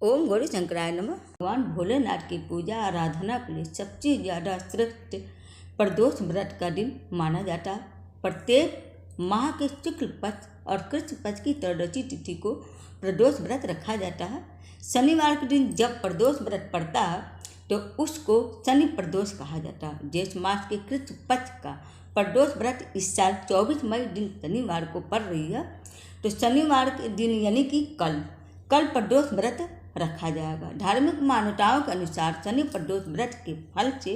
ओम गौरी शंकराय नमः। भगवान भोलेनाथ की पूजा आराधना के लिए सबसे ज़्यादा श्रेष्ठ प्रदोष व्रत का दिन माना जाता है। प्रत्येक माह के शुक्ल पक्ष और कृष्ण पक्ष की त्रयोदशी तिथि को प्रदोष व्रत रखा जाता है। शनिवार के दिन जब प्रदोष व्रत पड़ता है तो उसको शनि प्रदोष कहा जाता है। ज्येष्ठ मास के कृष्ण पक्ष का प्रदोष व्रत इस साल 24 मई दिन शनिवार को पड़ रही है। तो शनिवार के दिन यानी कि कल प्रदोष व्रत रखा जाएगा। धार्मिक मान्यताओं के अनुसार शनि प्रदोष व्रत के फल से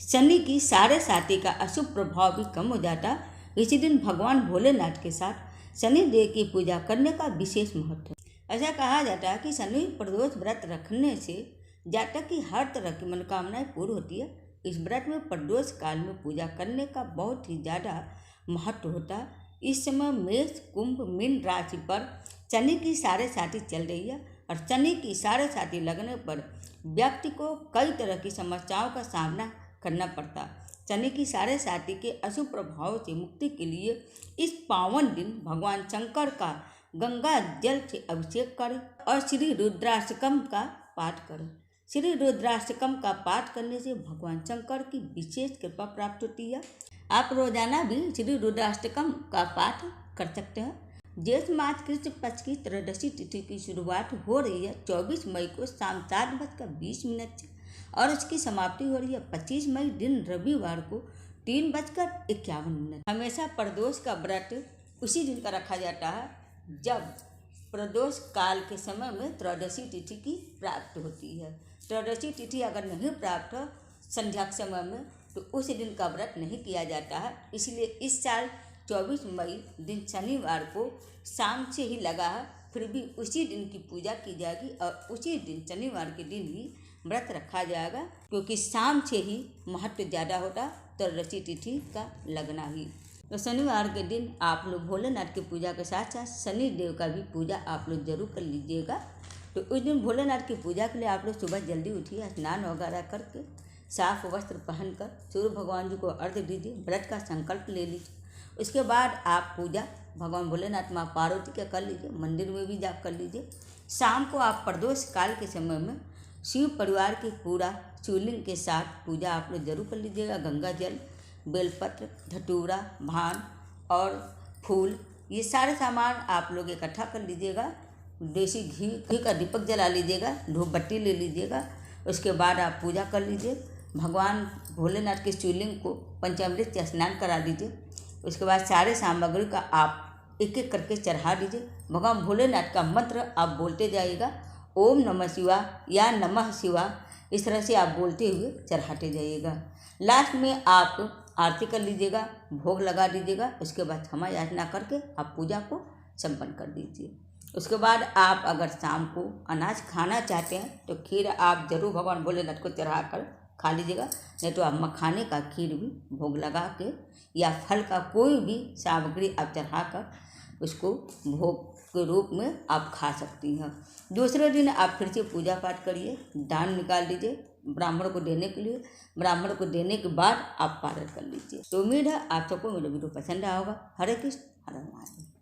शनि की साढ़े साथी का अशुभ प्रभाव भी कम हो जाता। इसी दिन भगवान भोलेनाथ के साथ शनि देव की पूजा करने का विशेष महत्व है। ऐसा कहा जाता है कि शनि प्रदोष व्रत रखने से जातक की हर तरह की मनोकामनाएं पूरी होती है। इस व्रत में प्रदोष काल में पूजा करने का बहुत ही ज़्यादा महत्व होता है। इस समय मेष कुंभ मीन राशि पर शनि की साढ़े साथी चल रही है और शनि की साढ़े साथी लगने पर व्यक्ति को कई तरह की समस्याओं का सामना करना पड़ता है। शनि की साढ़े साथी के अशुभ प्रभाव से मुक्ति के लिए इस पावन दिन भगवान शंकर का गंगा जल से अभिषेक करें और श्री रुद्राष्टकम का पाठ करें। श्री रुद्राष्टकम का पाठ करने से भगवान शंकर की विशेष कृपा प्राप्त होती है। आप रोजाना भी श्री रुद्राष्टकम का पाठ कर सकते हैं। ज्येष्ठ मास कृष्ण पक्ष की त्रयोदशी तिथि की शुरुआत हो रही है 24 मई को शाम 7:20 से और उसकी समाप्ति हो रही है 25 मई दिन रविवार को 3:51। हमेशा प्रदोष का व्रत उसी दिन का रखा जाता है जब प्रदोष काल के समय में त्रयोदशी तिथि की प्राप्त होती है। त्रयोदशी तिथि अगर नहीं प्राप्त हो संध्या के समय में तो उस दिन का व्रत नहीं किया जाता है। इसलिए इस साल 24 मई दिन शनिवार को शाम से ही लगा है, फिर भी उसी दिन की पूजा की जाएगी और उसी दिन शनिवार के दिन ही व्रत रखा जाएगा, क्योंकि शाम से ही महत्व ज़्यादा होता त्रयोदशी तिथि का लगना ही। तो शनिवार के दिन आप लोग भोलेनाथ की पूजा के साथ साथ शनि देव का भी पूजा आप लोग जरूर कर लीजिएगा। तो उस दिन भोलेनाथ की पूजा के लिए आप लोग सुबह जल्दी उठिए, स्नान वगैरह करके साफ वस्त्र पहनकर सूर्य भगवान जी को अर्घ्य दीजिए, व्रत का संकल्प ले लीजिए। उसके बाद आप पूजा भगवान भोलेनाथ माँ पार्वती का कर लीजिए, मंदिर में भी जाप कर लीजिए। शाम को आप प्रदोष काल के समय में शिव परिवार की पूरा शिवलिंग के साथ पूजा आप लोग जरूर कर लीजिएगा। गंगा जल, बेलपत्र, धतूरा, भान और फूल, ये सारे सामान आप लोग इकट्ठा कर लीजिएगा। देसी घी का दीपक जला लीजिएगा, धूप बत्ती ले लीजिएगा। उसके बाद आप पूजा कर लीजिए। भगवान भोलेनाथ के शिवलिंग को पंचामृत से स्नान करा दीजिए। उसके बाद सारे सामग्री का आप एक एक करके चढ़ा दीजिए। भगवान भोलेनाथ का मंत्र आप बोलते जाइएगा, ओम नमः शिवाय या नमः शिवाय, इस तरह से आप बोलते हुए चढ़ाते जाइएगा। लास्ट में आप आरती कर लीजिएगा, भोग लगा दीजिएगा। उसके बाद क्षमा याचना करके आप पूजा को संपन्न कर दीजिए। उसके बाद आप अगर शाम को अनाज खाना चाहते हैं तो खीर आप जरूर भगवान भोलेनाथ को चढ़ा कर खा लीजिएगा। नहीं तो आप मखाने का खीर भी भोग लगा के या फल का कोई भी सामग्री आप चढ़ा कर उसको भोग के रूप में आप खा सकती हैं। दूसरे दिन आप फिर से पूजा पाठ करिए, दान निकाल दीजिए ब्राह्मण को देने के लिए। ब्राह्मण को देने के बाद आप पारण कर लीजिए। तो उम्मीद है आप सबको मेरा वीडियो पसंद आया होगा। हरे कृष्ण, हरे महादेव।